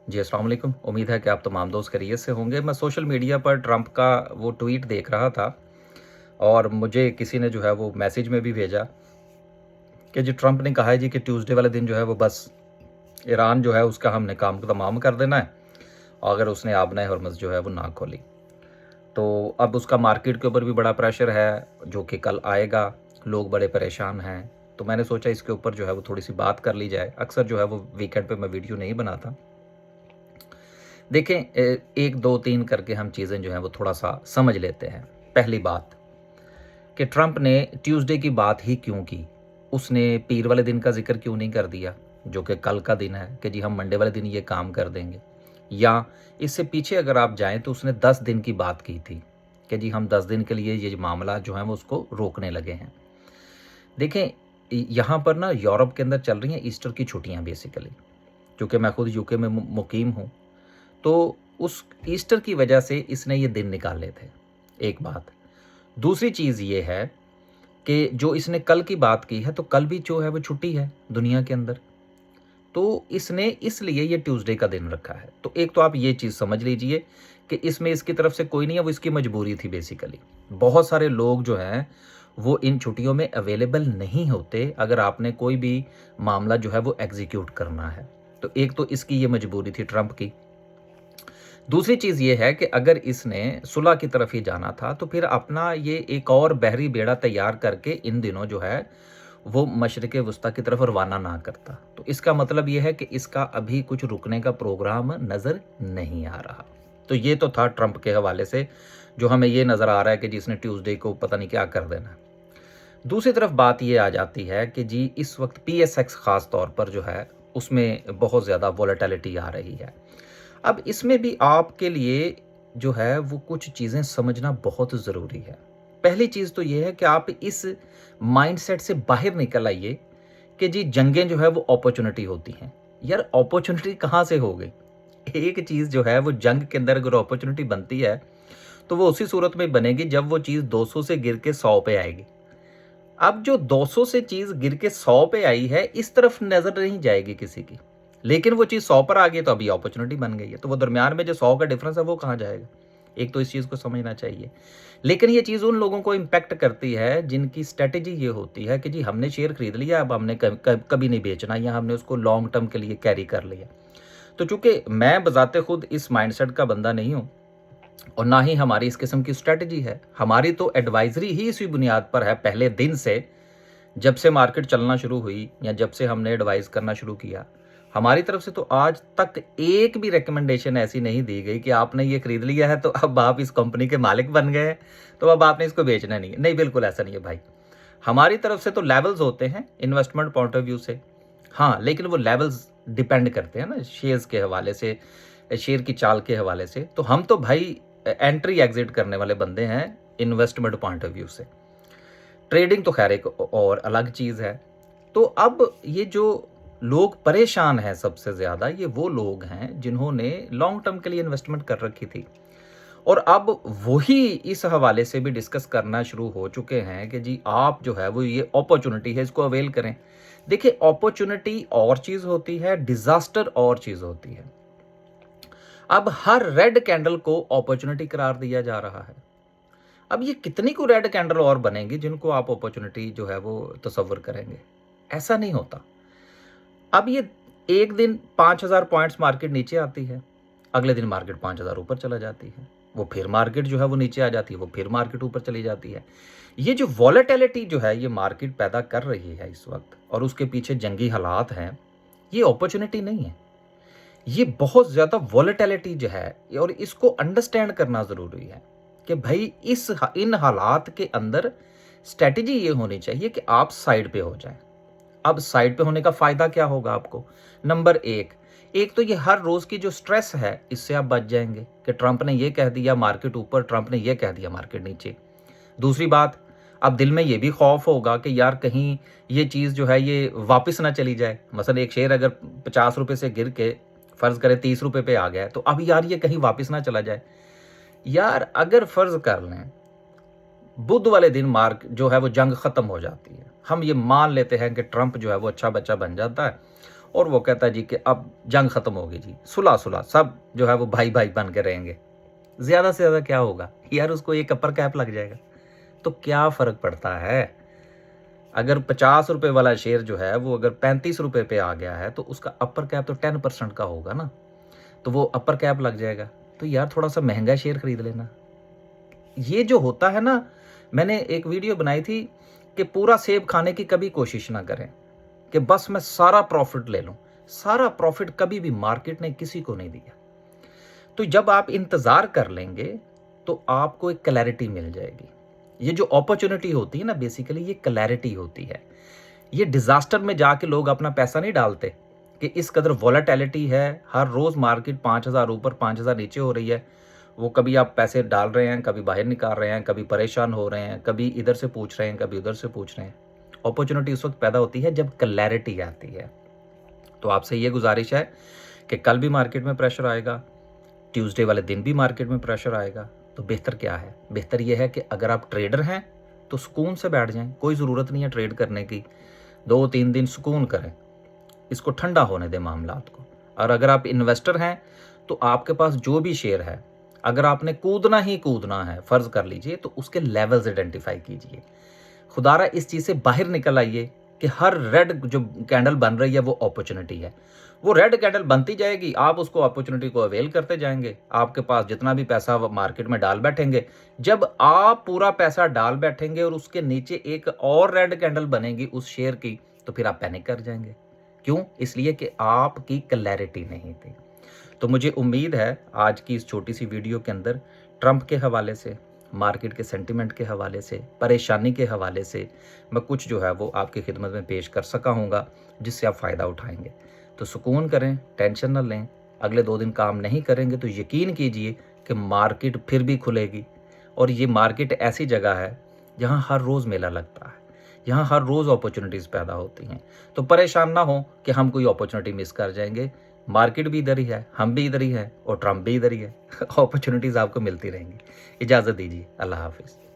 जी, अस्सलाम वालेकुम। उम्मीद है कि आप तमाम दोस्त खैरियत से होंगे। मैं सोशल मीडिया पर ट्रंप का वो ट्वीट देख रहा था और मुझे किसी ने जो है वो मैसेज में भी भेजा कि जी ट्रंप ने कहा है जी कि ट्यूसडे वाले दिन जो है वो बस ईरान जो है उसका हमने काम तमाम कर देना है, अगर उसने आबना हरमुज़ जो है वो ना खोली। तो अब उसका मार्केट के ऊपर भी बड़ा प्रेशर है जो कि कल आएगा, लोग बड़े परेशान हैं। तो मैंने सोचा इसके ऊपर जो है वो थोड़ी सी बात कर ली जाए। अक्सर जो है वो वीकेंड पे मैं वीडियो नहीं बनाता। देखें, 1, 2, 3 करके हम चीज़ें जो हैं वो थोड़ा-सा समझ लेते हैं। पहली बात कि ट्रंप ने ट्यूसडे की बात ही क्यों की? उसने पीर वाले दिन का ज़िक्र क्यों नहीं कर दिया, जो कि कल का दिन है कि जी हम मंडे वाले दिन ये काम कर देंगे? या इससे पीछे अगर आप जाएँ तो उसने 10 दिन की बात की थी कि जी हम 10 दिन के लिए ये मामला जो है वो उसको रोकने लगे हैं। देखें, यहाँ पर ना यूरोप के अंदर चल रही हैं ईस्टर की छुट्टियाँ बेसिकली, क्योंकि मैं खुद यूके में मुकीम हूँ। तो उस ईस्टर की वजह से इसने ये दिन निकाले थे, एक बात। दूसरी चीज़ ये है कि जो इसने कल की बात की है, तो कल भी जो है वो छुट्टी है दुनिया के अंदर। तो इसने इसलिए ये ट्यूसडे का दिन रखा है। तो एक तो आप ये चीज़ समझ लीजिए कि इसमें इसकी तरफ से कोई नहीं है, वो इसकी मजबूरी थी बेसिकली। बहुत सारे लोग जो हैं, वो इन छुट्टियों में अवेलेबल नहीं होते अगर आपने कोई भी मामला जो है वो एग्ज़ीक्यूट करना है। तो एक तो इसकी ये मजबूरी थी ट्रंप की। दूसरी चीज़ ये है कि अगर इसने सुलह की तरफ ही जाना था, तो फिर अपना ये एक और बहरी बेड़ा तैयार करके इन दिनों जो है, वो मशरिक़ वुस्ता की तरफ रवाना ना करता। तो इसका मतलब ये है कि इसका अभी कुछ रुकने का प्रोग्राम नज़र नहीं आ रहा। तो ये तो था ट्रंप के हवाले से, जो हमें ये नज़र आ रहा है कि जी इसने ट्यूसडे को पता नहीं क्या कर देना है। दूसरी तरफ बात ये आ जाती है कि जी इस वक़्त पीएसएक्स ख़ास तौर पर जो है, उसमें बहुत ज़्यादा वोलेटिलिटी आ रही है। अब इसमें भी आपके लिए जो है वो कुछ चीज़ें समझना बहुत ज़रूरी है। पहली चीज़ तो ये है कि आप इस माइंडसेट से बाहर निकल आइए कि जी जंगें जो है वो अपॉर्च्युनिटी होती हैं। यार अपॉर्च्युनिटी कहाँ से हो गई? एक चीज़ जो है वो जंग के अंदर अगर अपॉर्च्युनिटी बनती है, तो वो उसी सूरत में बनेगी जब वो चीज़ 200 से गिर के 100 पे आएगी। अब जो 200 से चीज़ गिर के 100 पे आई है, इस तरफ नज़र नहीं जाएगी किसी की। लेकिन वो चीज़ 100 पर आ गई तो अभी अपॉर्च्युनिटी बन गई है। तो वो दरमियान में जो 100 का डिफरेंस है वो कहाँ जाएगा? एक तो इस चीज़ को समझना चाहिए। लेकिन ये चीज़ उन लोगों को इम्पैक्ट करती है जिनकी स्ट्रैटेजी ये होती है कि जी हमने शेयर खरीद लिया, अब हमने कभी नहीं बेचना, या हमने उसको लॉन्ग टर्म के लिए कैरी कर लिया। तो चूँकि मैं बज़ाते खुद इस माइंडसेट का बंदा नहीं हूँ और ना ही हमारी इस किस्म की स्ट्रैटेजी है। हमारी तो एडवाइज़री ही इसी बुनियाद पर है पहले दिन से, जब से मार्केट चलना शुरू हुई या जब से हमने एडवाइस करना शुरू किया, हमारी तरफ से तो आज तक एक भी रिकमेंडेशन ऐसी नहीं दी गई कि आपने ये खरीद लिया है तो अब आप इस कंपनी के मालिक बन गए हैं, तो अब आपने इसको बेचना नहीं है। नहीं, बिल्कुल ऐसा नहीं है भाई। हमारी तरफ से तो लेवल्स होते हैं इन्वेस्टमेंट पॉइंट ऑफ व्यू से। हाँ, लेकिन वो लेवल्स डिपेंड करते हैं ना शेयर्स के हवाले से, शेयर की चाल के हवाले से। तो हम तो भाई एंट्री एग्जिट करने वाले बंदे हैं इन्वेस्टमेंट पॉइंट ऑफ व्यू से। ट्रेडिंग तो खैर एक और अलग चीज़ है। तो अब ये जो लोग परेशान हैं सबसे ज़्यादा, ये वो लोग हैं जिन्होंने लॉन्ग टर्म के लिए इन्वेस्टमेंट कर रखी थी और अब वही इस हवाले से भी डिस्कस करना शुरू हो चुके हैं कि जी आप जो है वो ये अपॉर्चुनिटी है, इसको अवेल करें। देखिए, अपॉर्चुनिटी और चीज़ होती है, डिज़ास्टर और चीज़ होती है। अब हर रेड कैंडल को अपॉर्चुनिटी करार दिया जा रहा है। अब ये कितनी को रेड कैंडल और बनेंगी जिनको आप अपॉर्चुनिटी जो है वो तसव्वुर करेंगे? ऐसा नहीं होता। अब ये एक दिन 5000 पॉइंट्स मार्केट नीचे आती है, अगले दिन मार्केट 5000 ऊपर चला जाती है, वो फिर मार्केट जो है वो नीचे आ जाती है, वो फिर मार्केट ऊपर चली जाती है। ये जो वॉलेटिलिटी जो है ये मार्केट पैदा कर रही है इस वक्त और उसके पीछे जंगी हालात हैं, ये अपॉर्चुनिटी नहीं है। ये बहुत ज़्यादा वॉलेटिलिटी जो है और इसको अंडरस्टैंड करना ज़रूरी है कि भाई इन हालात के अंदर स्ट्रैटेजी ये होनी चाहिए कि आप साइड पे हो जाएं। अब साइड पे होने का फ़ायदा क्या होगा आपको? नंबर एक तो ये हर रोज़ की जो स्ट्रेस है, इससे आप बच जाएँगे कि ट्रंप ने ये कह दिया मार्केट ऊपर, ट्रंप ने ये कह दिया मार्केट नीचे। दूसरी बात, अब दिल में ये भी खौफ होगा कि यार कहीं ये चीज़ जो है ये वापस ना चली जाए। मसलन एक शेयर अगर ₹50 से गिर के फ़र्ज़ करें ₹30 पे आ गया है, तो अब यार ये कहीं वापस ना चला जाए। यार अगर फ़र्ज़ कर लें बुध वाले दिन मार्क जो है वो जंग ख़त्म हो जाती है, हम ये मान लेते हैं कि ट्रंप जो है वो अच्छा बच्चा बन जाता है और वो कहता है जी कि अब जंग ख़त्म होगी जी, सुलह सुलह, सब जो है वो भाई भाई बन के रहेंगे। ज़्यादा से ज़्यादा क्या होगा यार, उसको एक अपर कैप लग जाएगा, तो क्या फ़र्क पड़ता है। अगर 50 रुपए वाला शेयर जो है वो अगर 35 रुपए पे आ गया है तो उसका अपर कैप तो 10% का होगा ना, तो वो अपर कैप लग जाएगा। तो यार थोड़ा सा महंगा शेयर खरीद लेना। ये जो होता है ना, मैंने एक वीडियो बनाई थी कि पूरा सेब खाने की कभी कोशिश ना करें कि बस मैं सारा प्रॉफिट ले लूं। सारा प्रॉफिट कभी भी मार्केट ने किसी को नहीं दिया। तो जब आप इंतजार कर लेंगे तो आपको एक क्लैरिटी मिल जाएगी। ये जो अपॉर्चुनिटी होती है ना, बेसिकली ये क्लैरिटी होती है। ये डिजास्टर में जाके लोग अपना पैसा नहीं डालते कि इस कदर वॉलेटिलिटी है, हर रोज मार्केट 5,000 ऊपर 5,000 नीचे हो रही है। वो कभी आप पैसे डाल रहे हैं, कभी बाहर निकाल रहे हैं, कभी परेशान हो रहे हैं, कभी इधर से पूछ रहे हैं, कभी उधर से पूछ रहे हैं। अपॉर्चुनिटी उस वक्त पैदा होती है जब क्लैरिटी आती है। तो आपसे ये गुजारिश है कि कल भी मार्केट में प्रेशर आएगा, ट्यूसडे वाले दिन भी मार्केट में प्रेशर आएगा। तो बेहतर क्या है? बेहतर यह है कि अगर आप ट्रेडर हैं तो सुकून से बैठ जाएं, कोई ज़रूरत नहीं है ट्रेड करने की। 2-3 दिन सुकून करें, इसको ठंडा होने दें मामलात को। और अगर आप इन्वेस्टर हैं तो आपके पास जो भी शेयर है, अगर आपने कूदना ही कूदना है, फ़र्ज़ कर लीजिए, तो उसके लेवल्स आइडेंटिफाई कीजिए। खुदारा इस चीज़ से बाहर निकल आइए कि हर रेड जो कैंडल बन रही है वो अपॉर्चुनिटी है। वो रेड कैंडल बनती जाएगी, आप उसको अपॉर्चुनिटी को अवेल करते जाएंगे। आपके पास जितना भी पैसा मार्केट में डाल बैठेंगे, जब आप पूरा पैसा डाल बैठेंगे और उसके नीचे एक और रेड कैंडल बनेगी उस शेयर की, तो फिर आप पैनिक कर जाएंगे। क्यों? इसलिए कि आपकी क्लैरिटी नहीं थी। तो मुझे उम्मीद है आज की इस छोटी सी वीडियो के अंदर ट्रंप के हवाले से, मार्केट के सेंटिमेंट के हवाले से, परेशानी के हवाले से मैं कुछ जो है वो आपकी खिदमत में पेश कर सका हूँगा, जिससे आप फ़ायदा उठाएंगे। तो सुकून करें, टेंशन न लें। अगले 2 दिन काम नहीं करेंगे तो यकीन कीजिए कि मार्केट फिर भी खुलेगी। और ये मार्केट ऐसी जगह है जहाँ हर रोज़ मेला लगता है, यहाँ हर रोज़ अपॉर्चुनिटीज़ पैदा होती हैं। तो परेशान ना हो कि हम कोई अपॉर्चुनिटी मिस कर जाएंगे। मार्केट भी इधर ही है, हम भी इधर ही हैं और ट्रंप भी इधर ही है। अपॉर्चुनिटीज़ आपको मिलती रहेंगी। इजाज़त दीजिए। अल्लाह हाफ़िज़।